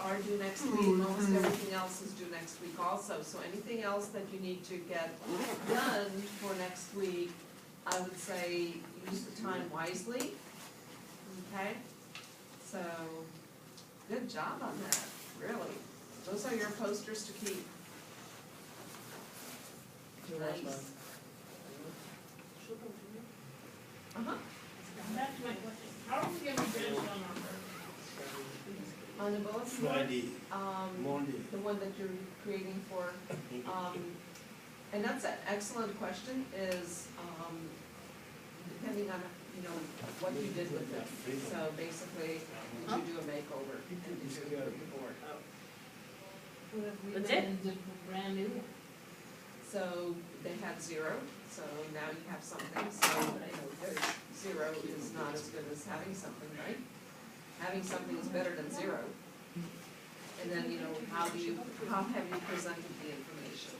are due next week, almost everything else is due next week also, so anything else that you need to get done for next week, I would say use the time wisely, okay? So, good job on that, really. Those are your posters to keep. Nice. Uh-huh. Back to my question, how are we gonna finish on our first? On the bulletin board, Friday, Monday. the one that you're creating for, and that's an excellent question, is, depending on, what you did with it. So basically, did you do a makeover, and did you improve the board? That's it? Brand new? So they had 0, so now you have something, so, there's 0 is not as good as having something, right? Having something is better than 0. And then, how have you presented the information?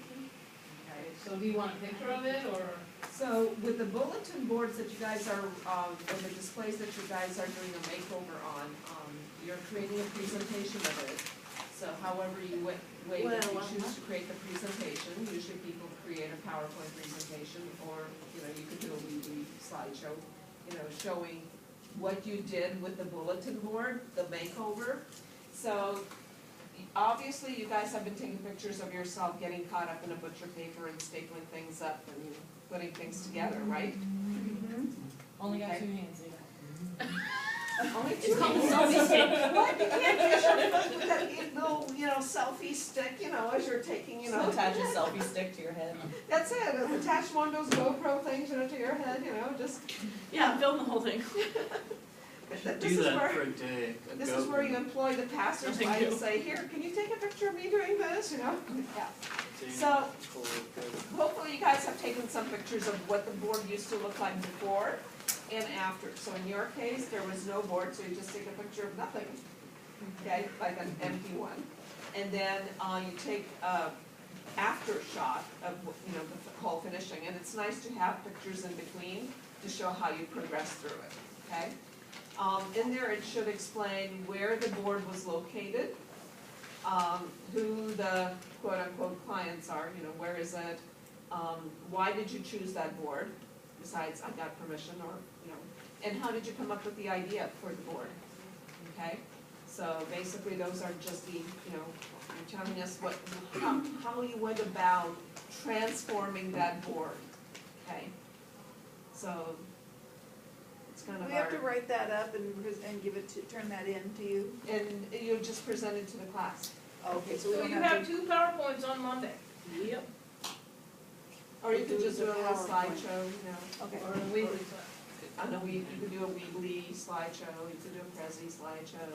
Okay, so do you want a picture of it, or? So with the bulletin boards that you guys are, or the displays that you guys are doing a makeover on, you're creating a presentation of it. So however you way that you choose to create the presentation, usually people create a PowerPoint presentation, or, you could do a wee slideshow, showing what you did with the bulletin board, the makeover. So obviously you guys have been taking pictures of yourself getting caught up in a butcher paper and stapling things up and putting things together, right? Only got Okay. 2 hands, Only It's 2 called hands. selfie stick. What, you can't use your phone with that little, selfie stick, as you're taking, Just attach a selfie stick to your head. That's it, attach one of those GoPro things, to your head, just. Yeah, film the whole thing. This Do is that where, for a day. this is where you employ the passersby Thank you. and say, here, can you take a picture of me doing this, Yeah. Thing. So- Cool, good. Hopefully you guys have taken some pictures of what the board used to look like before and after. So in your case, there was no board, so you just take a picture of nothing, okay, like an empty one. And then you take after shot of, the whole finishing. And it's nice to have pictures in between to show how you progress through it, okay? In there, it should explain where the board was located, who the quote-unquote clients are, where is it, why did you choose that board, besides I got permission, or, and how did you come up with the idea for the board, okay? So basically, those are just the, you're telling us how you went about transforming that board, okay? So, it's kind of We have to write that up and give it turn that in to you. and you'll just present it to the class. Okay, so we So don't you have have to. 2 PowerPoints on Monday. Yep. Or you could just do a little PowerPoint. slideshow, Okay. Or a weekly class. I know you could do a weekly slideshow, you could do a Prezi slideshow,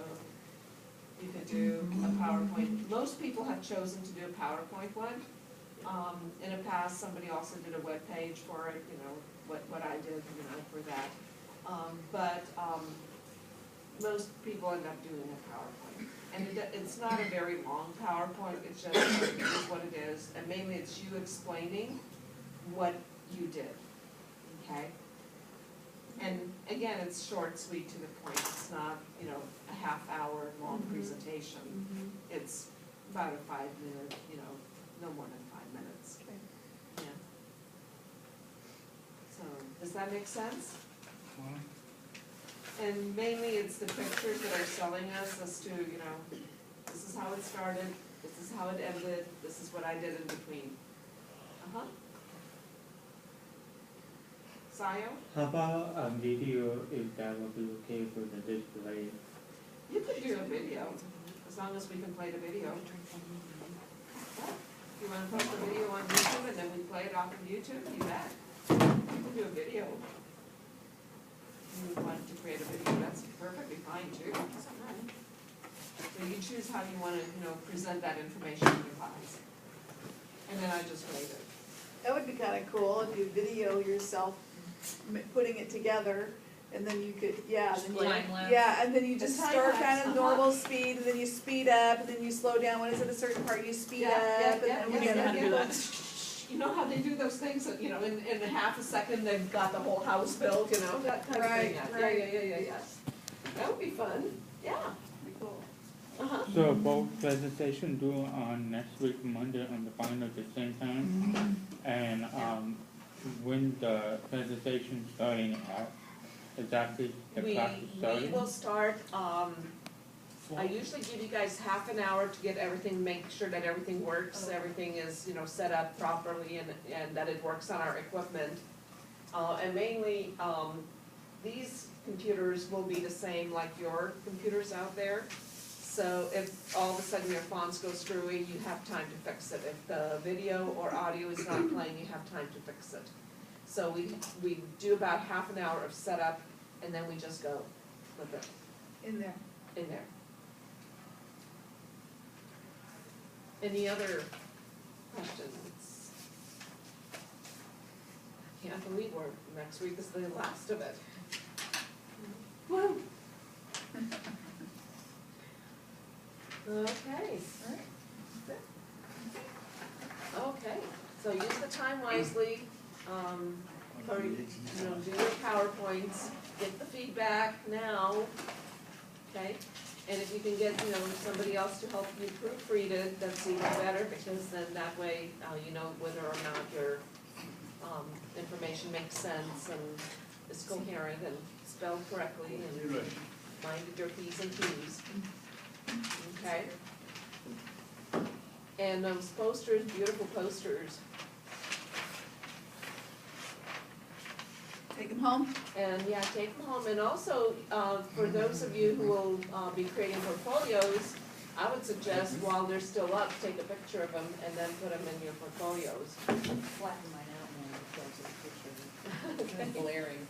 you could do a PowerPoint. Most people have chosen to do a PowerPoint one. In the past, somebody also did a web page for it, what I did, for that. But most people end up doing a PowerPoint. And it's not a very long PowerPoint, it's just, it is what it is, and mainly it's you explaining what you did, okay? And again, it's short, sweet, to the point, it's not, a half-hour long presentation. It's about a 5-minute, no more than 5 minutes. Okay. Yeah. So, does that make sense? And mainly it's the pictures that are selling us as to, this is how it started, this is how it ended, this is what I did in between. Uh-huh. Sayo? How about a video, if that would be okay for the display? You could do a video, as long as we can play the video. Yeah. You wanna post the video on YouTube and then we play it off of YouTube, you bet. You can do a video. You want to create a video, that's perfectly fine too. So you choose how you wanna, present that information to the class. And then I just rate it. That would be kinda cool if you video yourself putting it together, and then you could, and then you just The time start lapse, kind of normal speed, and then you speed up, and then you slow down, when it's at a certain part, you speed up, and then we know how to do that. You know how they do those things that, in half a second, they've got the whole house built, that kind of thing. Right, right. Yeah, yes. That would be fun, yeah. Pretty cool. Uh-huh. So both presentation due on next week, Monday, on the final at the same time? And, when the presentation starting out, exactly the clock is We starting? will start, I usually give you guys half an hour to get everything, make sure that everything works, everything is, set up properly and that it works on our equipment. And mainly, these computers will be the same like your computers out there. So if all of a sudden your fonts go screwy, you have time to fix it. If the video or audio is not playing, you have time to fix it. So we do about half an hour of setup and then we just go with it In there. in there. Any other questions? I can't believe next week is the last of it. Woo! Okay. Okay, so use the time wisely, or, do your PowerPoints, get the feedback now, okay? And if you can get, somebody else to help you proofread it, that's even better, because then that way, you know whether or not your, information makes sense and is coherent and spelled correctly and minded your P's and Q's. Okay? And those posters, beautiful posters, Take them home. and yeah, take them home. And also, for those of you who will be creating portfolios, I would suggest while they're still up, take a picture of them and then put them in your portfolios. Flatten mine out now, because it's a picture. It's glaring.